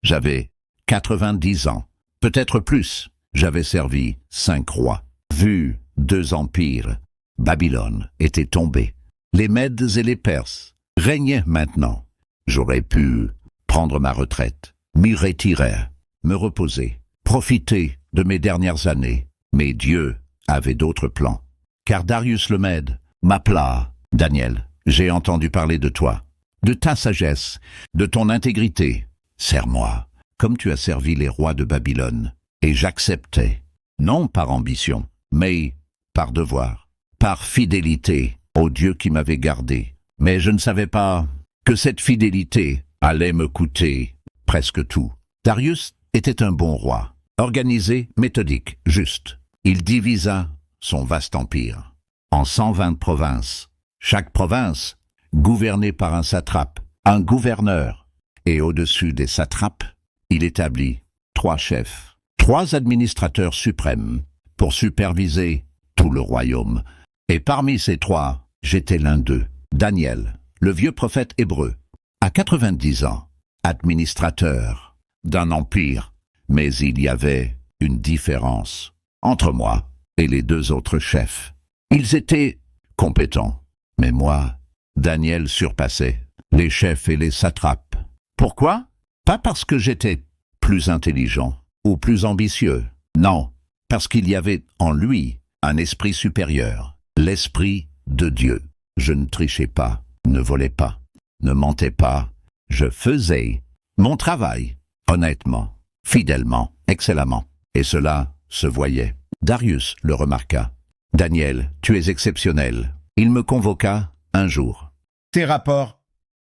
J'avais 90 ans, peut-être plus. J'avais servi 5 rois, vu 2 empires. Babylone était tombée. Les Mèdes et les Perses régnaient maintenant. J'aurais pu prendre ma retraite, m'y retirer, me reposer, profiter de mes dernières années. Mais Dieu avait d'autres plans. Car Darius le Mède m'appela. Daniel, j'ai entendu parler de toi, de ta sagesse, de ton intégrité. Sers-moi, comme tu as servi les rois de Babylone. Et j'acceptais, non par ambition, mais par devoir, par fidélité au Dieu qui m'avait gardé. Mais je ne savais pas que cette fidélité allait me coûter presque tout. Darius était un bon roi, organisé, méthodique, juste. Il divisa son vaste empire en 120 provinces. Chaque province gouvernée par un satrape, un gouverneur. Et au-dessus des satrapes, il établit 3 chefs, 3 administrateurs suprêmes pour superviser tout le royaume. Et parmi ces 3, j'étais l'un d'eux, Daniel, le vieux prophète hébreu, à 90 ans, administrateur d'un empire. Mais il y avait une différence entre moi et les 2 autres chefs. Ils étaient compétents, mais moi, Daniel surpassait les chefs et les satrapes. Pourquoi? Pas parce que j'étais plus intelligent ou plus ambitieux. Non, parce qu'il y avait en lui un esprit supérieur, l'esprit de Dieu. Je ne trichais pas, ne volais pas, ne mentais pas. Je faisais mon travail, honnêtement, fidèlement, excellemment. Et cela se voyait. Darius le remarqua. « Daniel, tu es exceptionnel. » Il me convoqua un jour. « Tes rapports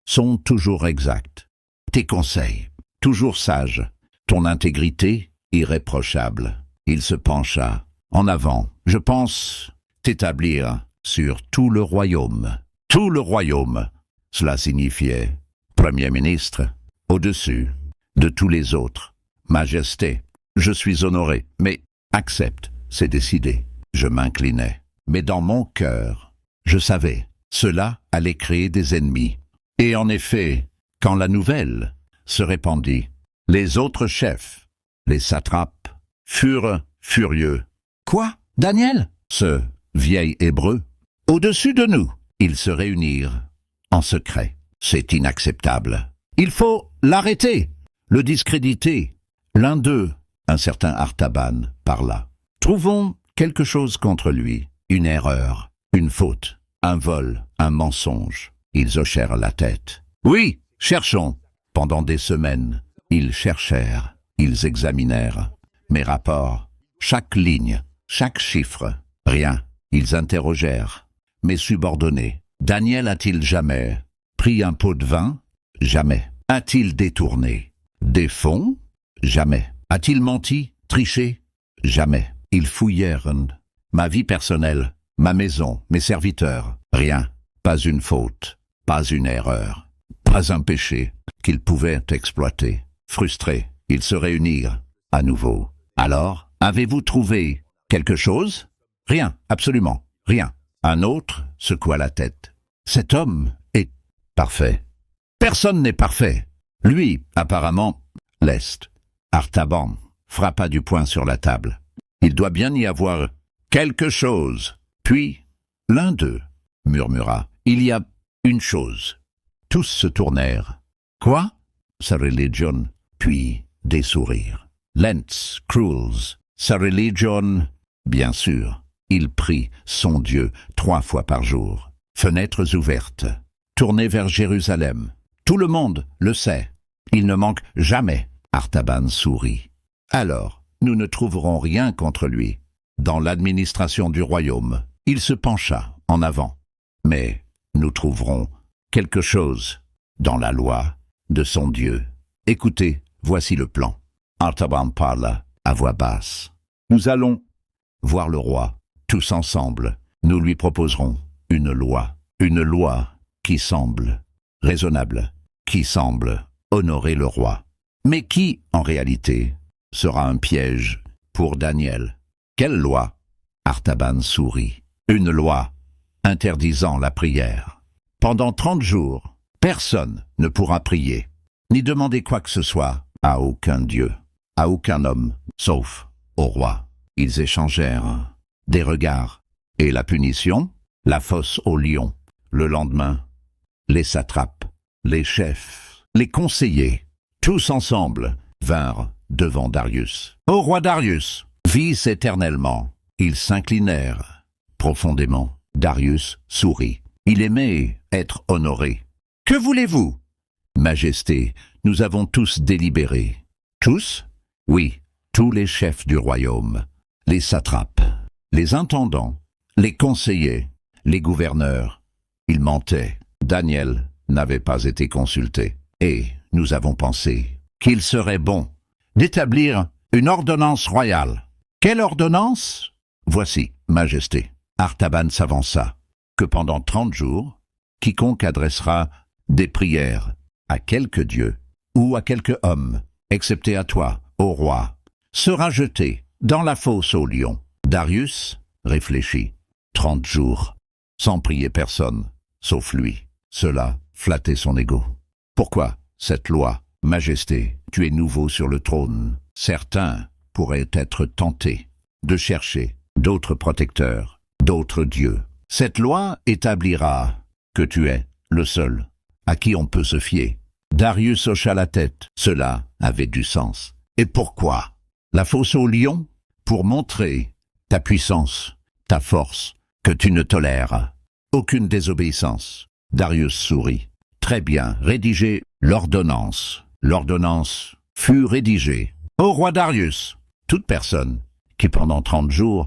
sont toujours exacts. Tes conseils, toujours sages. Ton intégrité, irréprochable. » Il se pencha. « En avant, je pense t'établir sur tout le royaume. » Tout le royaume. Cela signifiait Premier ministre, au-dessus de tous les autres. Majesté, je suis honoré, mais accepte, c'est décidé. Je m'inclinais. Mais dans mon cœur, je savais, cela allait créer des ennemis. Et en effet, quand la nouvelle se répandit, les autres chefs, les satrapes, furent furieux. « Quoi, Daniel ?» Ce vieil hébreu. Au-dessus de nous, ils se réunirent en secret. C'est inacceptable. Il faut l'arrêter, le discréditer. L'un d'eux, un certain Artaban, parla. Trouvons quelque chose contre lui, une erreur, une faute, un vol, un mensonge. Ils hochèrent la tête. Oui, cherchons. Pendant des semaines, ils cherchèrent, ils examinèrent mes rapports, chaque ligne, chaque chiffre. Rien. Ils interrogèrent mes subordonnés. Daniel a-t-il jamais pris un pot de vin? Jamais. A-t-il détourné des fonds? Jamais. A-t-il menti, triché? Jamais. Ils fouillèrent ma vie personnelle, ma maison, mes serviteurs. Rien. Pas une faute, pas une erreur, pas un péché qu'ils pouvaient exploiter. Frustrés, ils se réunirent à nouveau. Alors, avez-vous trouvé quelque chose? Rien, absolument, rien. Un autre secoua la tête. Cet homme est parfait. Personne n'est parfait. Lui, apparemment, l'est. Artaban frappa du poing sur la table. Il doit bien y avoir quelque chose. Puis, l'un d'eux murmura. Il y a une chose. Tous se tournèrent. Quoi? Sa religion. Puis, des sourires. Lents, cruels. Sa religion. Bien sûr. Il prie son Dieu 3 fois par jour. Fenêtres ouvertes. Tournées vers Jérusalem. Tout le monde le sait. Il ne manque jamais. Artaban sourit. Alors, nous ne trouverons rien contre lui. Dans l'administration du royaume, il se pencha en avant. Mais nous trouverons quelque chose dans la loi de son Dieu. Écoutez, voici le plan. Artaban parla à voix basse. Nous allons voir le roi, tous ensemble. Nous lui proposerons une loi qui semble raisonnable, qui semble honorer le roi, mais qui, en réalité, sera un piège pour Daniel. Quelle loi? Artaban sourit. Une loi interdisant la prière. Pendant 30 jours, personne ne pourra prier, ni demander quoi que ce soit à aucun dieu, à aucun homme, sauf au roi. Ils échangèrent des regards. Et la punition? La fosse aux lions. Le lendemain, les satrapes, les chefs, les conseillers, tous ensemble, vinrent devant Darius. Ô roi Darius, vis éternellement. Ils s'inclinèrent profondément. Darius sourit. Il aimait être honoré. Que voulez-vous? Majesté, nous avons tous délibéré. Tous? Oui, tous les chefs du royaume, les satrapes, les intendants, les conseillers, les gouverneurs. Ils mentaient. Daniel n'avait pas été consulté. Et nous avons pensé qu'il serait bon d'établir une ordonnance royale. Quelle ordonnance? Voici, Majesté. Artaban s'avança, que pendant 30 jours, quiconque adressera des prières à quelque dieu ou à quelque homme, excepté à toi, ô roi, sera jeté dans la fosse aux lions. Darius réfléchit. 30 jours, sans prier personne, sauf lui. Cela flattait son ego. Pourquoi cette loi? Majesté, tu es nouveau sur le trône. Certains pourraient être tentés de chercher d'autres protecteurs, d'autres dieux. Cette loi établira que tu es le seul à qui on peut se fier. Darius hocha la tête. Cela avait du sens. Et pourquoi? La fosse aux lions? Pour montrer ta puissance, ta force, que tu ne tolères aucune désobéissance. Darius sourit. Très bien, rédigez l'ordonnance. L'ordonnance fut rédigée. Ô roi Darius, toute personne qui pendant 30 jours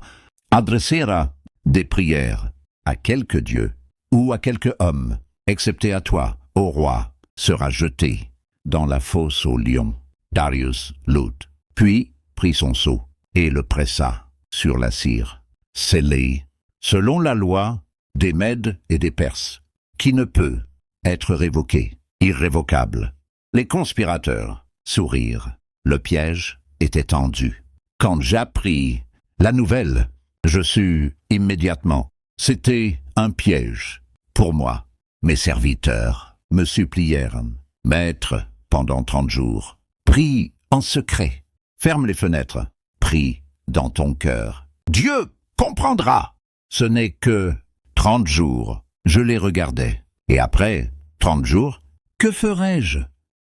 adressera des prières à quelque dieu ou à quelque homme, excepté à toi, ô roi, sera jeté dans la fosse aux lions. Darius lut, puis prit son sceau et le pressa sur la cire. Scellé, selon la loi des Mèdes et des Perses, qui ne peut être révoqué, irrévocable. Les conspirateurs sourirent. Le piège était tendu. Quand j'appris la nouvelle, je sus immédiatement. C'était un piège pour moi. Mes serviteurs me supplièrent. Maître, pendant 30 jours, prie en secret. Ferme les fenêtres. Prie dans ton cœur. Dieu comprendra. Ce n'est que 30 jours. Je les regardais. Et après 30 jours, que ferai-je?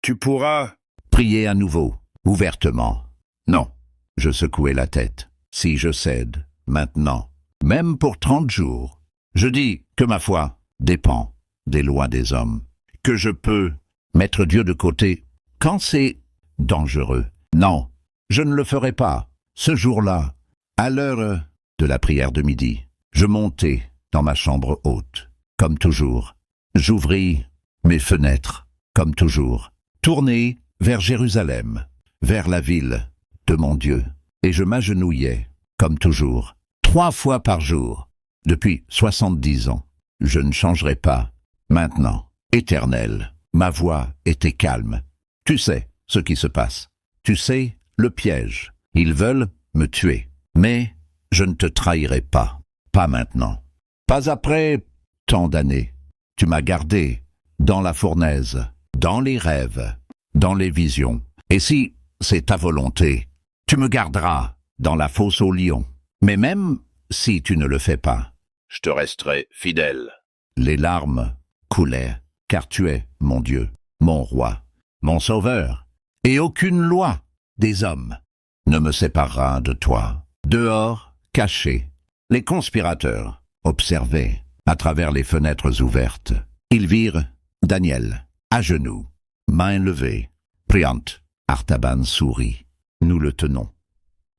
Tu pourras prier à nouveau, ouvertement. Non, je secouai la tête. Si je cède, maintenant, même pour 30 jours, je dis que ma foi dépend des lois des hommes, que je peux mettre Dieu de côté quand c'est dangereux. Non, je ne le ferai pas. Ce jour-là, à l'heure de la prière de midi, je montai dans ma chambre haute, comme toujours. J'ouvris mes fenêtres, comme toujours, tourné vers Jérusalem, vers la ville de mon Dieu, et je m'agenouillais, comme toujours, 3 fois par jour, depuis 70 ans. Je ne changerai pas. Maintenant, Éternel, ma voix était calme. Tu sais ce qui se passe. Tu sais le piège. Ils veulent me tuer. Mais je ne te trahirai pas. Pas maintenant. Pas après tant d'années. Tu m'as gardé dans la fournaise, dans les rêves, dans les visions. Et si c'est ta volonté, tu me garderas dans la fosse aux lions. Mais même si tu ne le fais pas, je te resterai fidèle. Les larmes coulaient, car tu es mon Dieu, mon roi, mon sauveur, et aucune loi des hommes ne me séparera de toi. Dehors, cachés, les conspirateurs observaient à travers les fenêtres ouvertes. Ils virent Daniel, à genoux, mains levées, priant. Artaban sourit. Nous le tenons.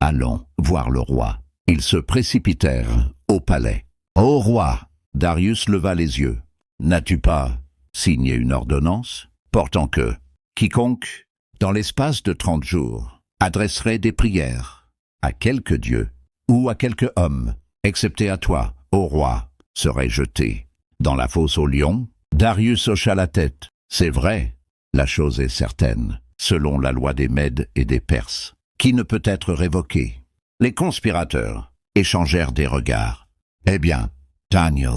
Allons voir le roi. Ils se précipitèrent au palais. Ô roi, Darius leva les yeux. N'as-tu pas signé une ordonnance portant que quiconque, dans l'espace de 30 jours, adresserait des prières à quelque dieu ou à quelque homme, excepté à toi, ô roi, serait jeté dans la fosse aux lions? Darius hocha la tête. C'est vrai, la chose est certaine, selon la loi des Mèdes et des Perses, qui ne peut être révoquée. Les conspirateurs échangèrent des regards. Eh bien, Daniel,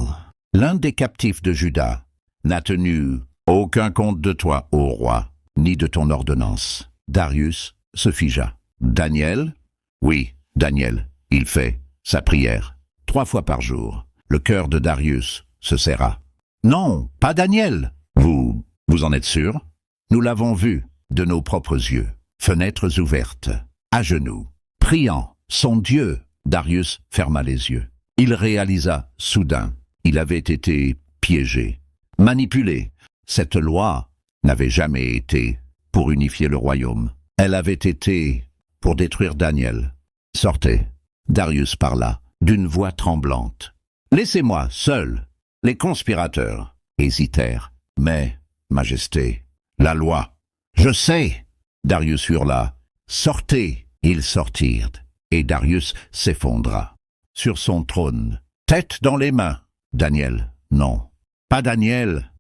l'un des captifs de Juda, n'a tenu aucun compte de toi, ô roi, ni de ton ordonnance. Darius se figea. Daniel? Oui, Daniel. Il fait sa prière 3 fois par jour. Le cœur de Darius se serra. Non, pas Daniel. Vous en êtes sûr? Nous l'avons vu de nos propres yeux. Fenêtres ouvertes, à genoux, priant son Dieu. Darius ferma les yeux. Il réalisa soudain, il avait été piégé, manipulé. Cette loi n'avait jamais été pour unifier le royaume. Elle avait été pour détruire Daniel. Sortez. Darius parla d'une voix tremblante. Laissez-moi seul. Les conspirateurs hésitèrent. Mais, Majesté, la loi. Je sais. Darius hurla. Sortez. Ils sortirent, et Darius s'effondra. Sur son trône, tête dans les mains. Daniel, non. Pas Daniel.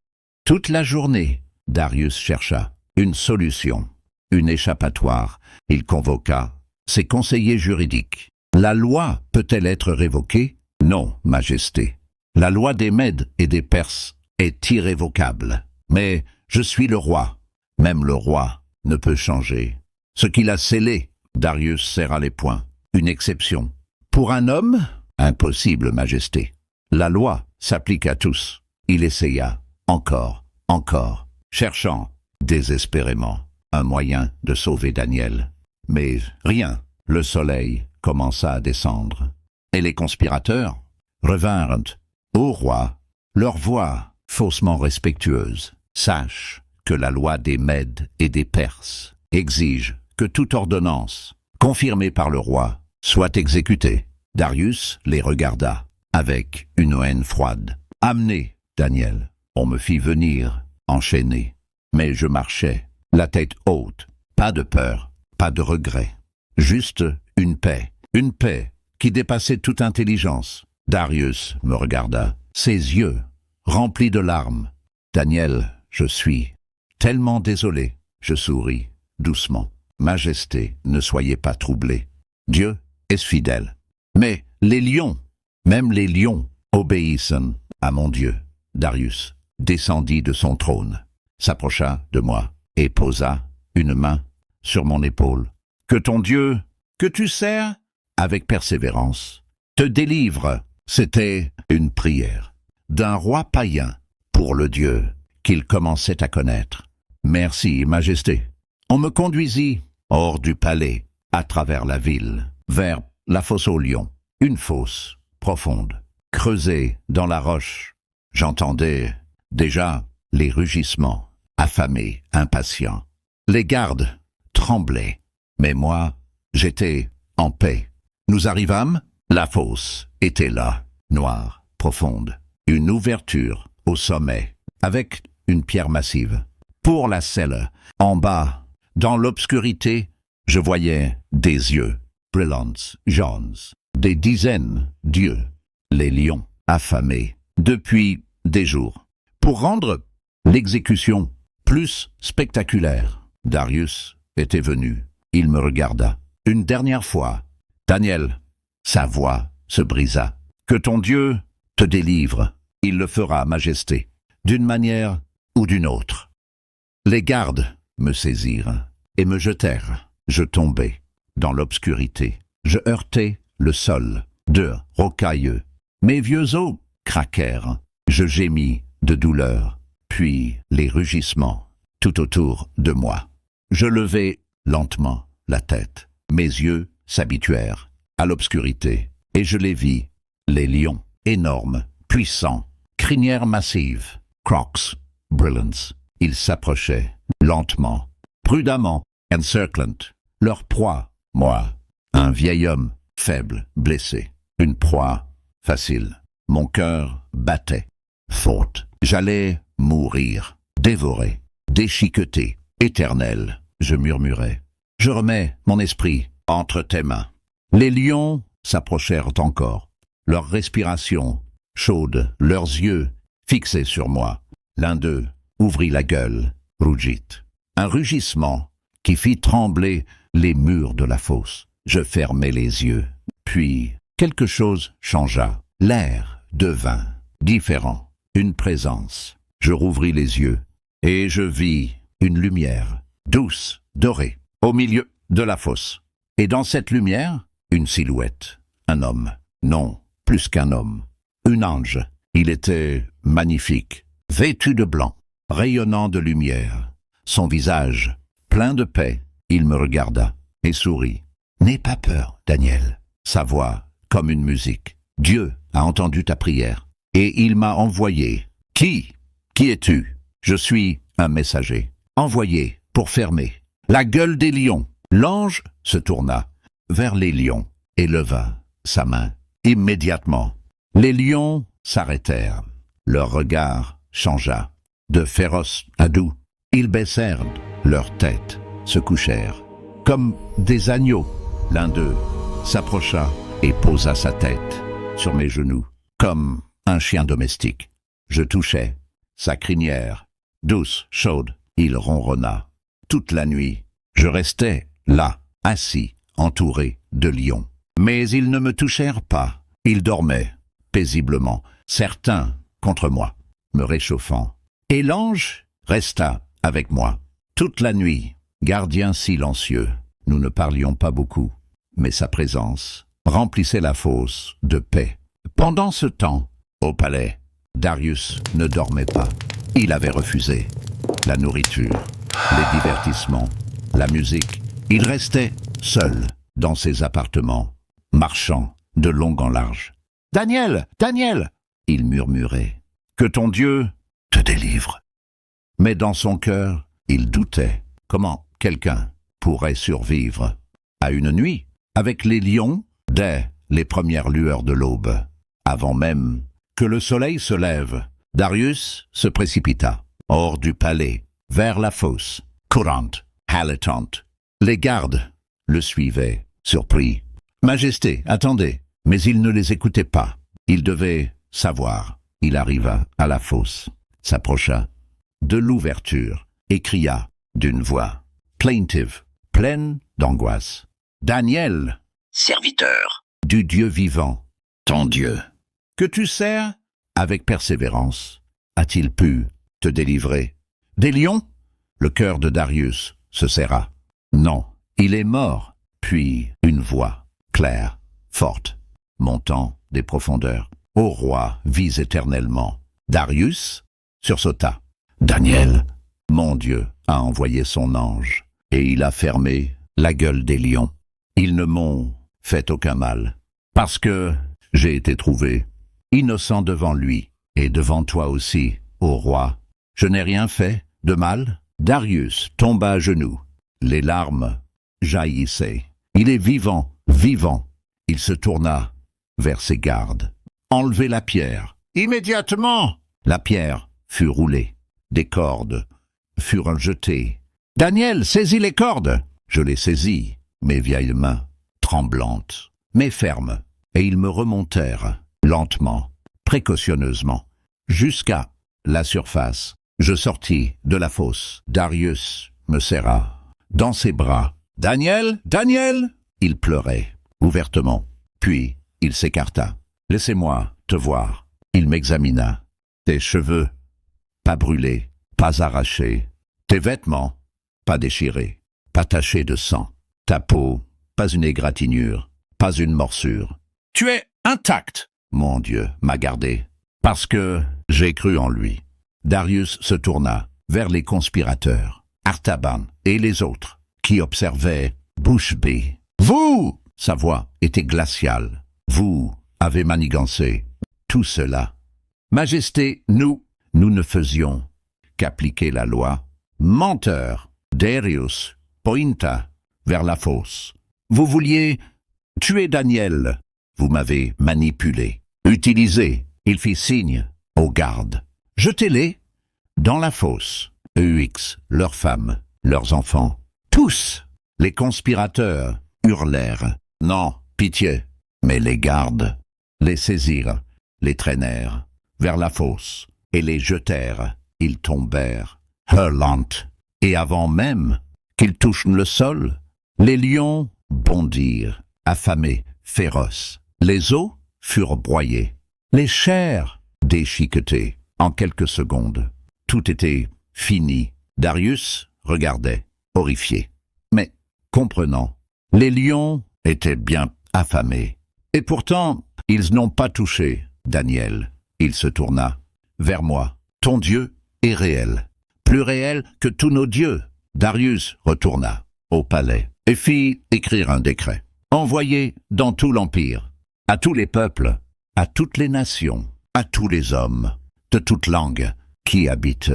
Toute la journée, Darius chercha une solution, une échappatoire. Il convoqua ses conseillers juridiques. La loi peut-elle être révoquée? Non, Majesté. La loi des Mèdes et des Perses est irrévocable. Mais je suis le roi. Même le roi ne peut changer ce qu'il a scellé. Darius serra les poings. Une exception. Pour un homme? Impossible, Majesté. La loi s'applique à tous. Il essaya, encore, cherchant désespérément un moyen de sauver Daniel. Mais rien. Le soleil commença à descendre. Et les conspirateurs revinrent au roi, leur voix faussement respectueuse. Sache que la loi des Mèdes et des Perses exige que toute ordonnance, confirmée par le roi, soit exécutée. Darius les regarda avec une haine froide. Amenez, Daniel. On me fit venir, enchaîné. Mais je marchais, la tête haute. Pas de peur, pas de regret. Juste une paix qui dépassait toute intelligence. Darius me regarda, ses yeux remplis de larmes. Daniel, je suis tellement désolé. Je souris, doucement. Majesté, ne soyez pas troublée. Dieu est fidèle. Mais les lions, même les lions, obéissent à mon Dieu. Darius descendit de son trône, s'approcha de moi et posa une main sur mon épaule. Que ton Dieu, que tu sers avec persévérance, te délivre. C'était une prière d'un roi païen pour le Dieu qu'il commençait à connaître. Merci, Majesté. On me conduisit hors du palais, à travers la ville, vers la fosse aux lions. Une fosse profonde, creusée dans la roche. J'entendais déjà les rugissements, affamés, impatients. Les gardes tremblaient, mais moi, j'étais en paix. Nous arrivâmes, la fosse était là, noire, profonde. Une ouverture au sommet, avec une pierre massive. Pour la selle, en bas, dans l'obscurité, je voyais des yeux, brillants, jaunes, des dizaines d'yeux, les lions, affamés, depuis des jours. Pour rendre l'exécution plus spectaculaire, Darius était venu. Il me regarda. Une dernière fois, Daniel, sa voix se brisa. Que ton Dieu te délivre, il le fera, Majesté, d'une manière ou d'une autre. Les gardes me saisirent et me jetèrent. Je tombais dans l'obscurité. Je heurtais le sol de rocailleux. Mes vieux os craquèrent. Je gémis de douleur, puis les rugissements tout autour de moi. Je levai lentement la tête. Mes yeux s'habituèrent à l'obscurité et je les vis. Les lions, énormes, puissants, crinières massives, crocs, brillants. Ils s'approchaient lentement, prudemment, encerclant leur proie. Moi, un vieil homme, faible, blessé, une proie facile. Mon cœur battait, faute. J'allais mourir, dévoré, déchiqueté, éternel. Je murmurais. Je remets mon esprit entre tes mains. Les lions s'approchèrent encore, leur respiration chaude, leurs yeux fixés sur moi. L'un d'eux ouvrit la gueule, rougit. Un rugissement qui fit trembler les murs de la fosse. Je fermai les yeux. Puis, quelque chose changea. L'air devint différent. Une présence. Je rouvris les yeux et je vis une lumière, douce, dorée, au milieu de la fosse. Et dans cette lumière, une silhouette, un homme, non, plus qu'un homme, un ange. Il était magnifique, vêtu de blanc, rayonnant de lumière. Son visage, plein de paix, il me regarda et sourit. « N'aie pas peur, Daniel. » Sa voix, comme une musique. « Dieu a entendu ta prière. Et il m'a envoyé. »« Qui es-tu » ? « Je suis un messager. Envoyé pour fermer la gueule des lions. » L'ange se tourna vers les lions et leva sa main. Immédiatement, les lions s'arrêtèrent. Leur regard changea. De féroce à doux, ils baissèrent leurs têtes, se couchèrent. Comme des agneaux, l'un d'eux s'approcha et posa sa tête sur mes genoux, comme un chien domestique. Je touchais sa crinière, douce, chaude. Il ronronna. Toute la nuit, je restais là, assis, entouré de lions. Mais ils ne me touchèrent pas. Ils dormaient, paisiblement, certains contre moi, me réchauffant. Et l'ange resta avec moi. Toute la nuit, gardien silencieux. Nous ne parlions pas beaucoup, mais sa présence remplissait la fosse de paix. Pendant ce temps, au palais, Darius ne dormait pas. Il avait refusé la nourriture, les divertissements, la musique. Il restait seul dans ses appartements, marchant de long en large. « Daniel, Daniel !» il murmurait. « Que ton Dieu te délivre. » Mais dans son cœur, il doutait. Comment quelqu'un pourrait survivre à une nuit avec les lions dès les premières lueurs de l'aube? Avant même que le soleil se lève, Darius se précipita hors du palais, vers la fosse, courante, haletante. Les gardes le suivaient, surpris. « Majesté, attendez !» Mais il ne les écoutait pas. Il devait savoir. Il arriva à la fosse, s'approcha de l'ouverture et cria d'une voix plaintive, pleine d'angoisse. « Daniel, serviteur du Dieu vivant, ton Dieu, que tu sers avec persévérance, a-t-il pu te délivrer des lions ?» Le cœur de Darius se serra. « Non, il est mort. » Puis une voix claire, forte, montant des profondeurs. « Ô roi, vis éternellement. » Darius sursauta. « Daniel, mon Dieu a envoyé son ange, et il a fermé la gueule des lions. Ils ne m'ont fait aucun mal, parce que j'ai été trouvé innocent devant lui, et devant toi aussi, ô roi. Je n'ai rien fait de mal. » Darius tomba à genoux. Les larmes jaillissaient. « Il est vivant, vivant. » Il se tourna vers ses gardes. « Enlevez la pierre. » Immédiatement, la pierre fut roulée. Des cordes furent jetées. « Daniel, saisis les cordes !» Je les saisis, mes vieilles mains, tremblantes, mais fermes, et ils me remontèrent, lentement, précautionneusement, jusqu'à la surface. Je sortis de la fosse. Darius me serra dans ses bras. « Daniel, Daniel !» Il pleurait, ouvertement. Puis il s'écarta. « Laissez-moi te voir. » Il m'examina. « Tes cheveux, pas brûlés, pas arrachés. Tes vêtements, pas déchirés, pas tachés de sang. Ta peau, pas une égratignure, pas une morsure. Tu es intact. » Mon Dieu m'a gardé, parce que j'ai cru en lui. Darius se tourna vers les conspirateurs, Artaban et les autres, qui observaient bouche bée. « Vous !» Sa voix était glaciale. « Vous avez manigancé tout cela. Majesté, nous ne faisions qu'appliquer la loi. Menteur !» Darius pointa vers la fosse. « Vous vouliez tuer Daniel. Vous m'avez manipulé, utilisé. » Il fit signe aux gardes. « Jetez-les dans la fosse. » EUX, leurs femmes, leurs enfants, tous. Les conspirateurs hurlèrent. Non, pitié. Mais les gardes les saisirent, les traînèrent vers la fosse et les jetèrent. Ils tombèrent, hurlant, et avant même qu'ils touchent le sol, les lions bondirent, affamés, féroces. Les os furent broyés, les chairs déchiquetées. En quelques secondes, tout était fini. Darius regardait, horrifié. Mais comprenant. Les lions étaient bien affamés. Et pourtant, ils n'ont pas touché Daniel. Il se tourna vers moi. Ton Dieu est réel, plus réel que tous nos dieux. Darius retourna au palais et fit écrire un décret, envoyé dans tout l'Empire, à tous les peuples, à toutes les nations, à tous les hommes, de toute langue, qui habitent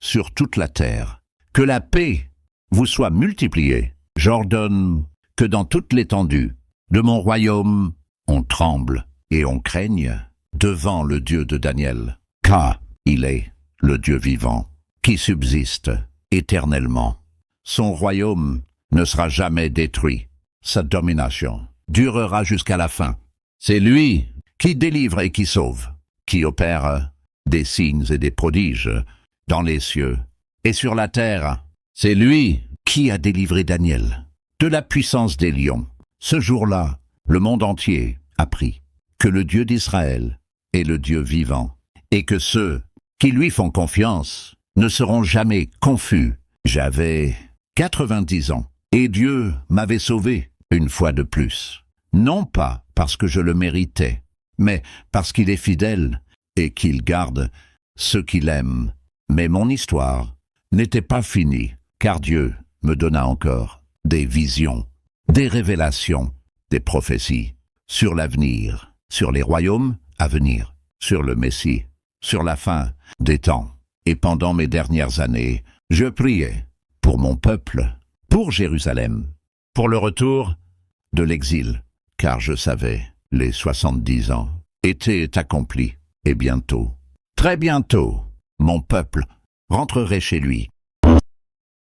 sur toute la terre. Que la paix vous soit multipliée. J'ordonne que dans toute l'étendue de mon royaume, on tremble et on craigne devant le Dieu de Daniel, car il est le Dieu vivant, qui subsiste éternellement. Son royaume ne sera jamais détruit. Sa domination durera jusqu'à la fin. C'est lui qui délivre et qui sauve, qui opère des signes et des prodiges dans les cieux et sur la terre. C'est lui qui a délivré Daniel de la puissance des lions. Ce jour-là, le monde entier apprit que le Dieu d'Israël est le Dieu vivant et que ceux qui lui font confiance ne seront jamais confus. J'avais 90 ans et Dieu m'avait sauvé une fois de plus. Non pas parce que je le méritais, mais parce qu'il est fidèle et qu'il garde ceux qu'il aime. Mais mon histoire n'était pas finie, car Dieu me donna encore des visions, des révélations, des prophéties sur l'avenir, sur les royaumes à venir, sur le Messie, sur la fin des temps. Et pendant mes dernières années, je priais pour mon peuple, pour Jérusalem, pour le retour de l'exil, car je savais, les 70 ans étaient accomplis, et bientôt, très bientôt, mon peuple rentrerait chez lui.